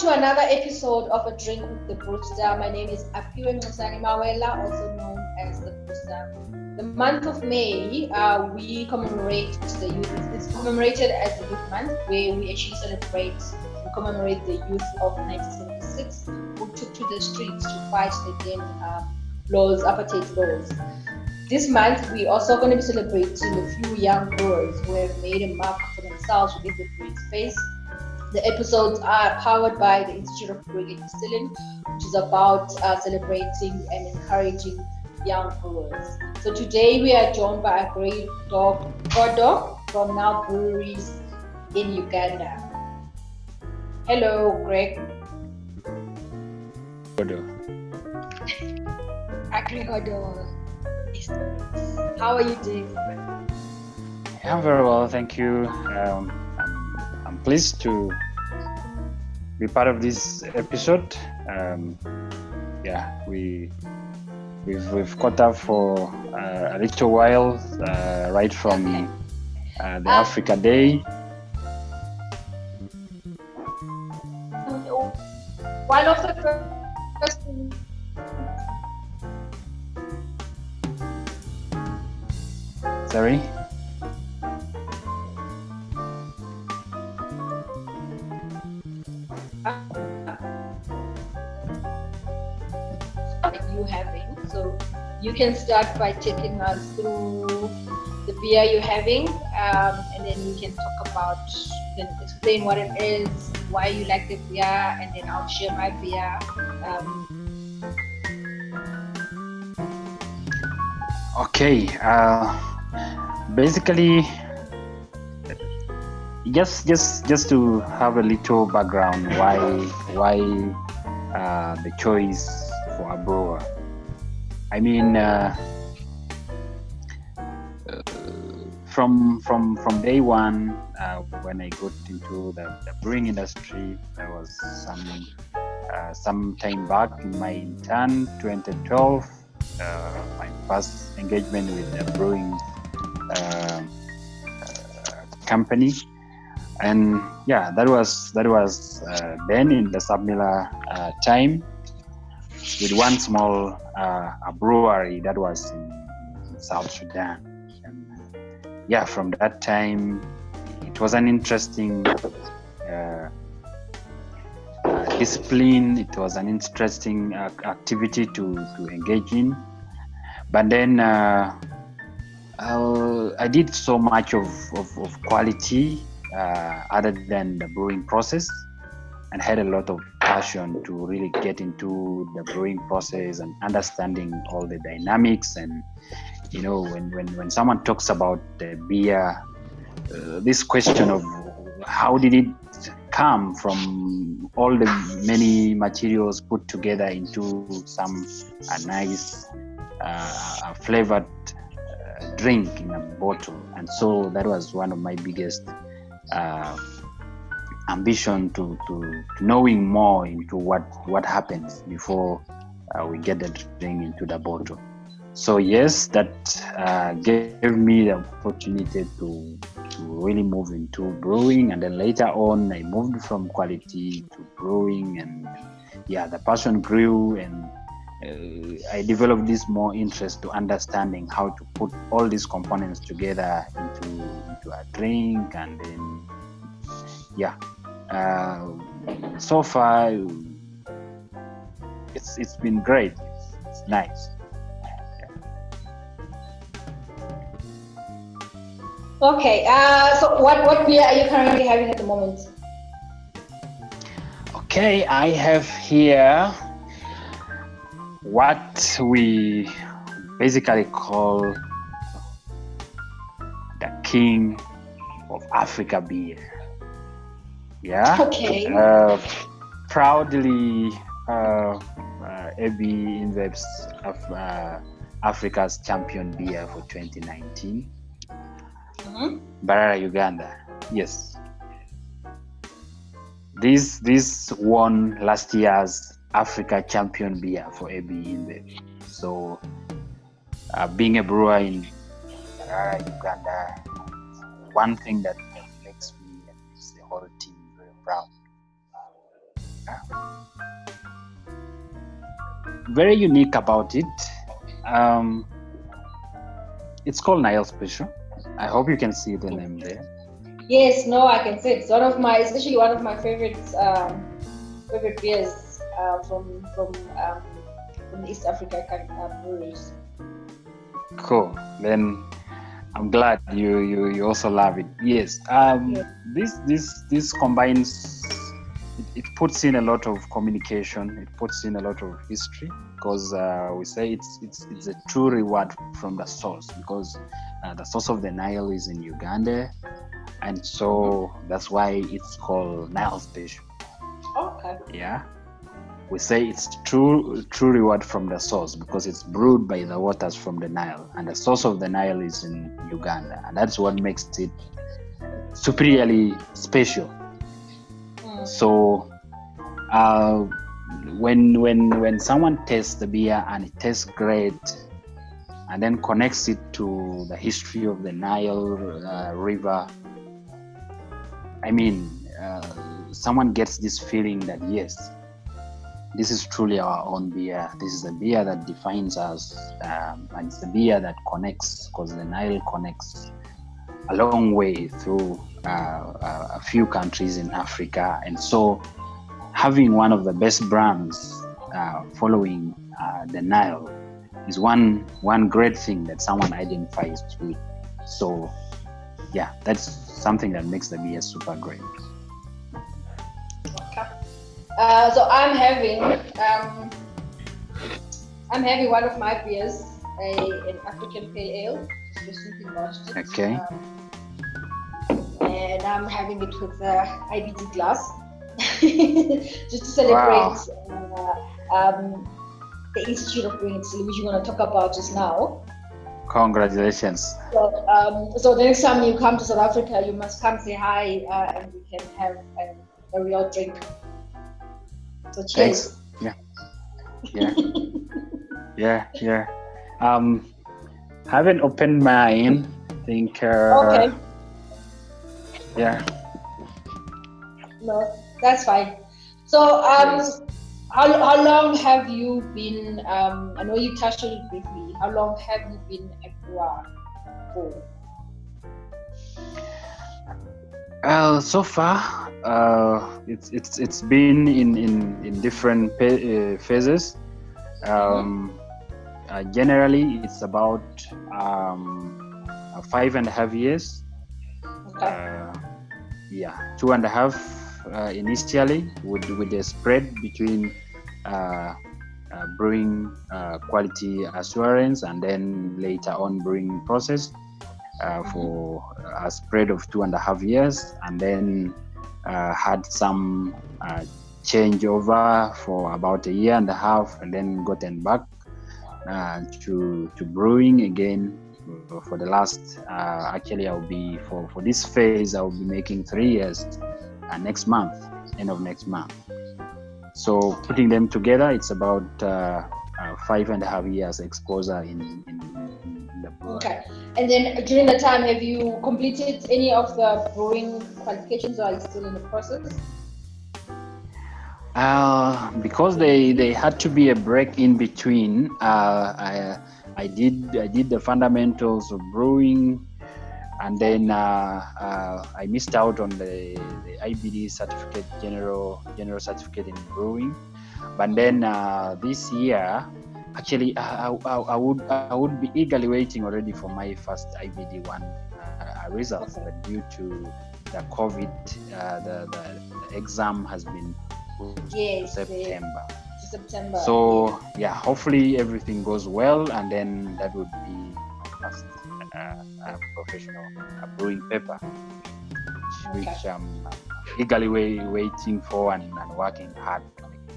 to another episode of A Drink with the Brewster. My name is Apiwe Msani Mawela, also known as the Brewster. The month of May, we commemorate the youth. It's commemorated as the Youth Month, where we actually celebrate and commemorate the youth of 1976 who took to the streets to fight against apartheid laws. This month, we're also going to be celebrating a few young brewers who have made a mark for themselves within the brewing space. The episodes are powered by the Institute of Brewing and Distilling, which is about celebrating and encouraging young brewers. So today we are joined by Aggrey Good from Now Breweries in Uganda. Hello, Greg. Aggrey Good. How are you doing? I'm very well, thank you. I'm pleased to be part of this episode. We've caught up for a little while, right from the Africa Day. One of the first Sorry? you having. So you can start by taking us through the beer you're having, and then we can talk about, you can explain what it is, why you like the beer, and then I'll share my beer. Okay. Basically, just to have a little background, why the choice for a brewer. I mean, from day one, when I got into the brewing industry, there was some time back in my intern 2012, my first engagement with the brewing company, and that was then in the similar time with one small a brewery that was in South Sudan. And from that time it was an interesting discipline. It was an interesting activity to engage in, but then I did so much of quality other than the brewing process, and had a lot of passion to really get into the brewing process and understanding all the dynamics. And when someone talks about the beer, this question of how did it come from all the many materials put together into some nice flavored drink in a bottle. And so that was one of my biggest ambition to knowing more into what happens before we get the drink into the bottle. So yes, that gave me the opportunity to really move into brewing, and then later on I moved from quality to brewing, and the passion grew, and I developed this more interest to understanding how to put all these components together into a drink. And then so far it's been great. It's nice. Okay, so what beer are you currently having at the moment? Okay, I have here what we basically call the king of Africa beer. Okay. Proudly, AB InBev's Africa's champion beer for 2019. Barara, Uganda. Yes. This won last year's Africa champion beer for AB InBev. So, being a brewer in Barara, Uganda, one thing that makes me and makes the whole team very proud. very unique about it. It's called Nile Special. I hope you can see the name there. Yes, no, I can say it's it's actually one of my favorite beers from East Africa breweries. Cool. Then I'm glad you also love it. Yes. This combines. It puts in a lot of communication. It puts in a lot of history because we say it's a true reward from the source, because the source of the Nile is in Uganda, and so that's why it's called Nile Special. Okay. Yeah. We say it's true reward from the source because it's brewed by the waters from the Nile, and the source of the Nile is in Uganda, and that's what makes it superiorly special. So when someone tastes the beer and it tastes great, and then connects it to the history of the Nile River, I mean, someone gets this feeling that yes, this is truly our own beer. This is the beer that defines us, and it's the beer that connects, because the Nile connects a long way through a few countries in Africa, and so having one of the best brands following the Nile is one great thing that someone identifies with. So yeah, that's something that makes the beer super great. Okay. So I'm having one of my beers, an African pale ale, just recently launched it. Okay. And I'm having it with IBD glass, just to celebrate the Institute of Brewing, which you're going to talk about just now. Congratulations. So the next time you come to South Africa, you must come say hi, and we can have a real drink. So cheers. Thanks. Yeah. Haven't opened mine. I think. Okay. Yeah. No, that's fine. So Yes. how long have you been? I know you touched on it briefly. How long have you been a brewer for? So far, it's been in different phases. Generally, it's about 5.5 years. Okay. 2.5 initially with the spread between brewing quality assurance, and then later on brewing process for a spread of 2.5 years, and then had some changeover for about 1.5 years, and then gotten back to brewing again for the last actually I'll be for this phase I'll be making 3 years next month, end of next month. So putting them together, it's about 5.5 years exposure in the brewery. Okay. And then during the time, have you completed any of the brewing qualifications, or are you still in the process? Because they had to be a break in between. I did the fundamentals of brewing, and then I missed out on the IBD certificate, general certificate in brewing. But then this year, actually, I would be eagerly waiting already for my first IBD one results. Okay. But due to the COVID, the exam has been September. So yeah, hopefully everything goes well, and then that would be my first professional brewing paper, which I'm eagerly waiting for and working hard to make it.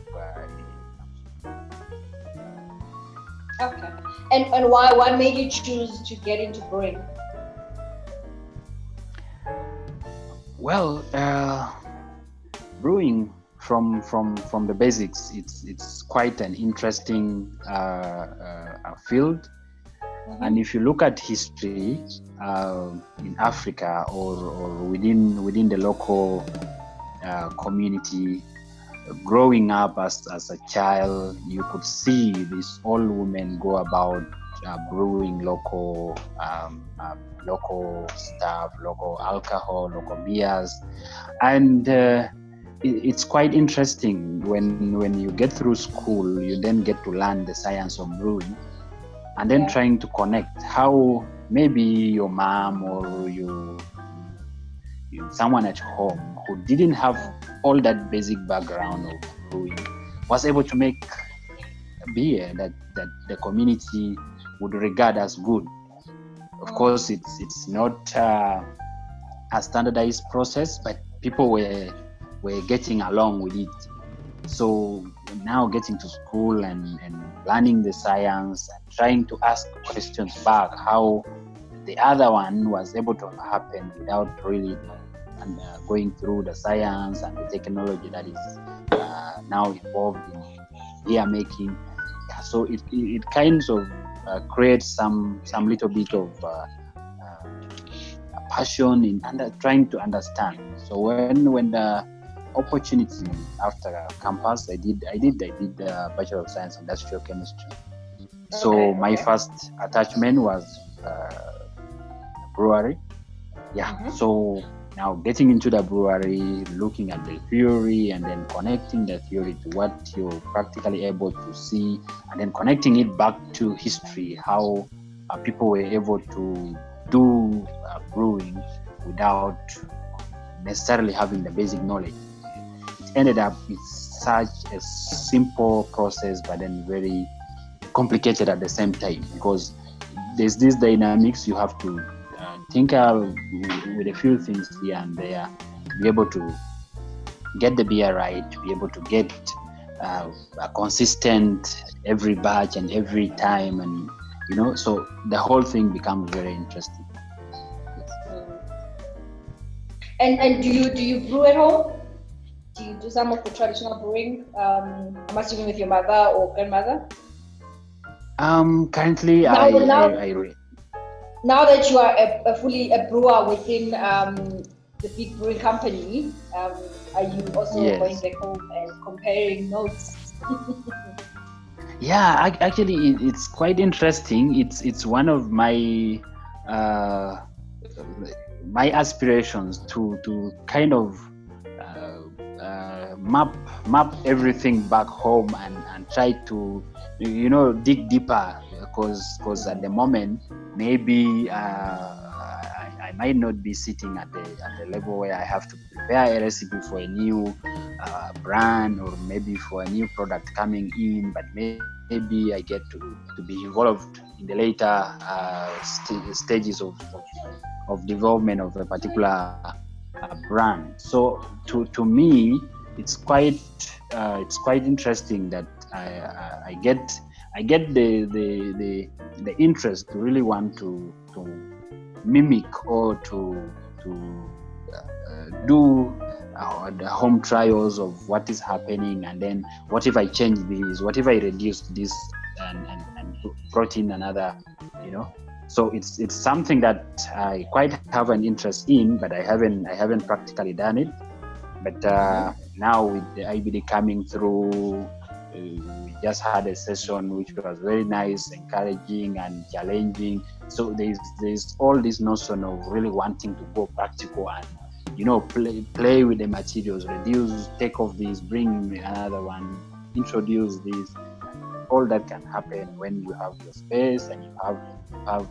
Okay. And why made you choose to get into brewing? Well, brewing from the basics, it's quite an interesting field. And if you look at history in Africa or within the local community, growing up as a child, you could see these old women go about brewing local stuff, local alcohol, local beers, and it's quite interesting when you get through school, you then get to learn the science of brewing, and then trying to connect how maybe your mom or someone at home who didn't have all that basic background of brewing was able to make beer that the community would regard as good. Of course, it's not a standardized process, but people were getting along with it. So now getting to school and learning the science and trying to ask questions back, how the other one was able to happen without really going through the science and the technology that is now involved in beer making. So it kind of creates some little bit of passion in trying to understand. So when the opportunity after campus, I did Bachelor of Science in Industrial Chemistry. So my first attachment was brewery. So now getting into the brewery, looking at the theory and then connecting the theory to what you're practically able to see, and then connecting it back to history, how people were able to do brewing without necessarily having the basic knowledge. It ended up with such a simple process, but then very complicated at the same time, because there's these dynamics you have to tinker with a few things here and there, be able to get the beer right, to be able to get a consistent every batch and every time, and so the whole thing becomes very interesting. And do you brew at home? Do you do some of the traditional brewing? I'm assuming with your mother or grandmother? Currently, now that you are a brewer within the big brewing company, are you also going back home and comparing notes? Yeah, actually, it's quite interesting. It's one of my aspirations to kind of map everything back home and try to dig deeper, because at the moment maybe I might not be sitting at the level where I have to prepare a recipe for a new brand, or maybe for a new product coming in, but maybe I get to be involved in the later stages of development of a particular brand. So to me, it's quite interesting that I get the interest to really want to mimic or to do the home trials of what is happening, and then what if I change this, what if I reduce this and brought in another, So it's something that I quite have an interest in, but I haven't practically done it. But now with the IBD coming through, we just had a session which was very nice, encouraging and challenging. So there's all this notion of really wanting to go practical and play with the materials, reduce, take off this, bring another one, introduce this. All that can happen when you have your space and you have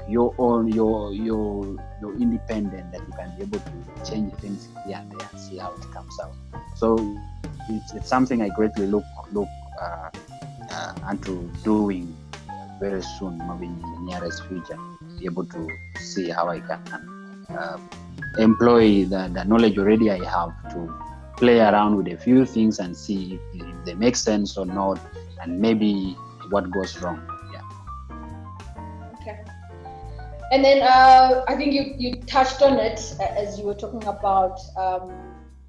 your own your independent, that you can be able to change things here and there and see how it comes out. So it's something I greatly look into doing very soon, maybe in the nearest future, be able to see how I can employ the knowledge already I have to play around with a few things and see if they make sense or not, and maybe what goes wrong. Okay. And then I think you touched on it as you were talking about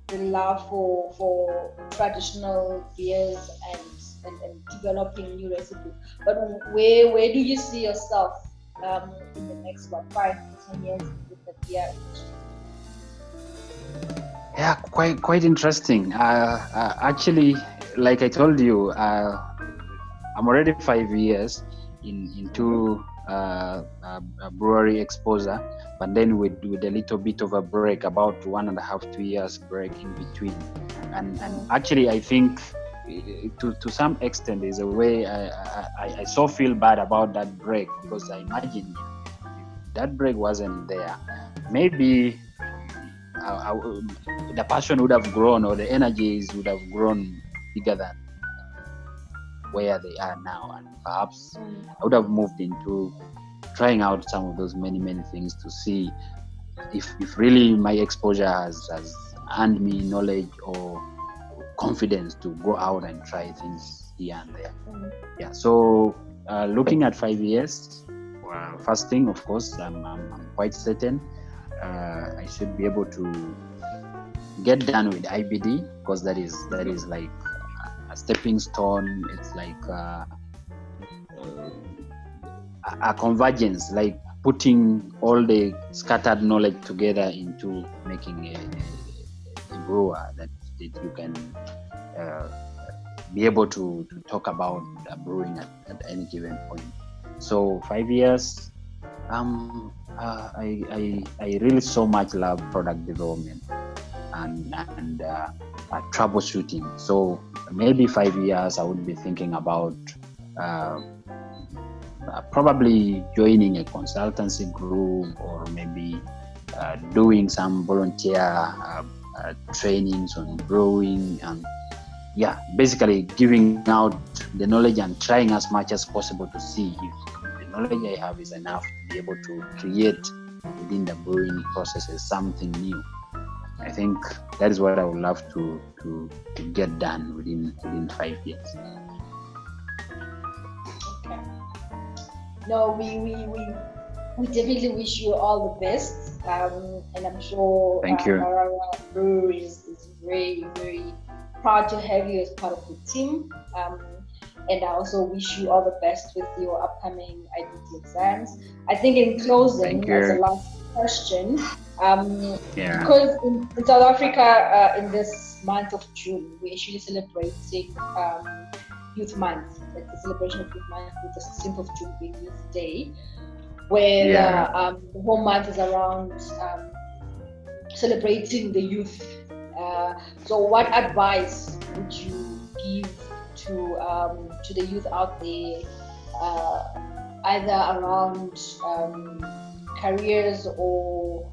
the love for traditional beers and developing new recipes. But where do you see yourself in the next 5 to 10 years with the beer industry? Yeah, quite interesting. Actually, like I told you, I'm already 5 years into a brewery exposure, but then with a little bit of a break, about 1.5 2 years break in between, and actually I think to some extent is a way I so feel bad about that break, because I imagine if that break wasn't there, maybe the passion would have grown, or the energies would have grown bigger than where they are now, and perhaps I would have moved into trying out some of those many things to see if really my exposure has earned me knowledge or confidence to go out and try things here and there. Yeah, so looking at 5 years, first thing, of course, I'm quite certain I should be able to get done with IBD, because that is like a stepping stone. It's like a convergence, like putting all the scattered knowledge together into making a brewer that you can be able to talk about brewing at any given point. So 5 years, I really so much love product development and troubleshooting. So maybe 5 years I would be thinking about probably joining a consultancy group, or maybe doing some volunteer trainings on brewing, and basically giving out the knowledge and trying as much as possible to see if the knowledge I have is enough to be able to create within the brewing processes something new. I think that is what I would love to get done within 5 years. Okay. No, we definitely wish you all the best, and I'm sure Thank you. Marara Brewery is very, very proud to have you as part of the team. And I also wish you all the best with your upcoming IBT exams. I think in closing, as a last question, because in South Africa, in this month of June, we're actually celebrating Youth Month. It's the celebration of Youth Month, with the 16th of June being Youth Day, where the whole month is around celebrating the youth. So what advice would you give to the youth out there, either around careers or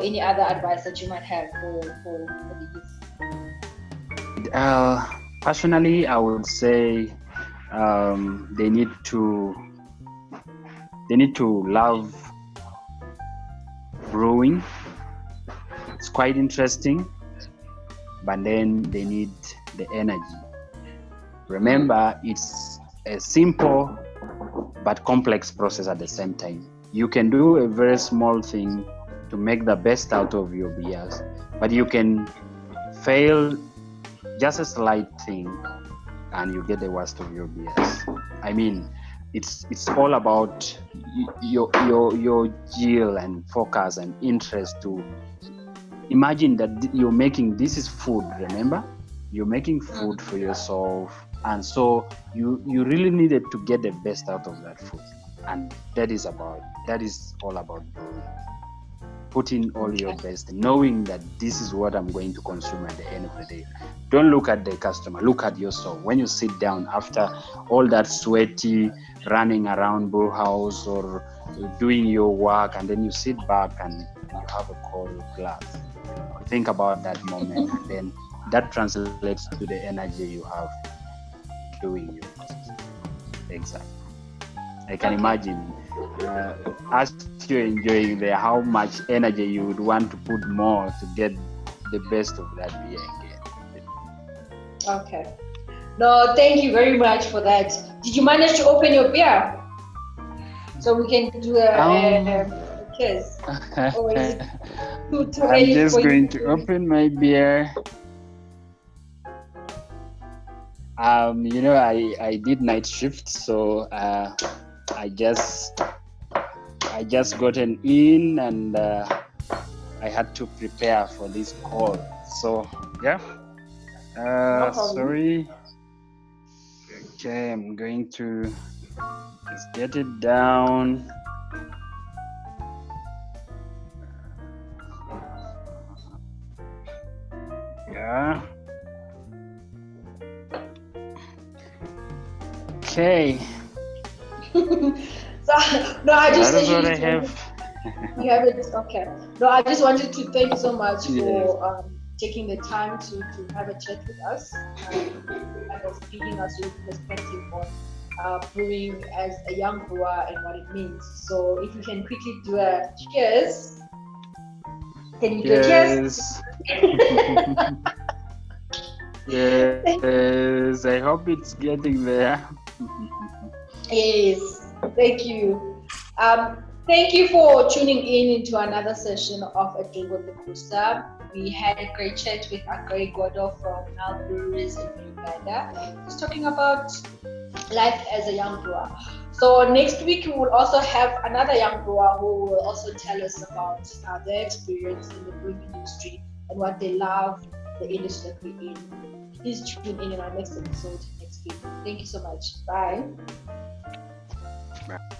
any other advice that you might have for the youth? Personally, I would say they need to love brewing. It's quite interesting, but then they need the energy. Remember, it's a simple but complex process at the same time. You can do a very small thing to make the best out of your beers, but you can fail just a slight thing and you get the worst of your beers. I mean, it's all about your zeal and focus and interest to imagine that you're making, this is food, remember? You're making food for yourself, and so you really needed to get the best out of that food. And that is all about brewing. Putting all your best, knowing that this is what I'm going to consume at the end of the day. Don't look at the customer, look at yourself. When you sit down after all that sweaty running around brew house or doing your work, and then you sit back and you have a cold glass. Think about that moment, and then that translates to the energy you have doing your process. Exactly. I can imagine as you're enjoying there, how much energy you would want to put more to get the best of that beer again. Okay. No, thank you very much for that. Did you manage to open your beer so we can do a kiss? Or is it too I'm just going to open my beer. I did night shift, so I just gotten in, and I had to prepare for this call. So yeah. No problem. Sorry. Okay, I'm going to just get it down. Yeah. Okay. So, no, I just That is what I actually have. you have it. Okay. No, I just wanted to thank you so much Yes. for taking the time to have a chat with us and giving us your perspective on brewing as a young brewer and what it means. So, if you can quickly do a cheers. Can you do a cheers? Yes, I hope it's getting there. Yes, thank you. Thank you for tuning in into another session of A Drink with the Brewster. We had a great chat with Aggrey Good from Nile Breweries in Uganda, just talking about life as a young brewer. So next week we will also have another young brewer who will also tell us about their experience in the brewing industry and what they love, the industry that we're in. Please tune in our next episode next week. Thank you so much. Bye. Bye.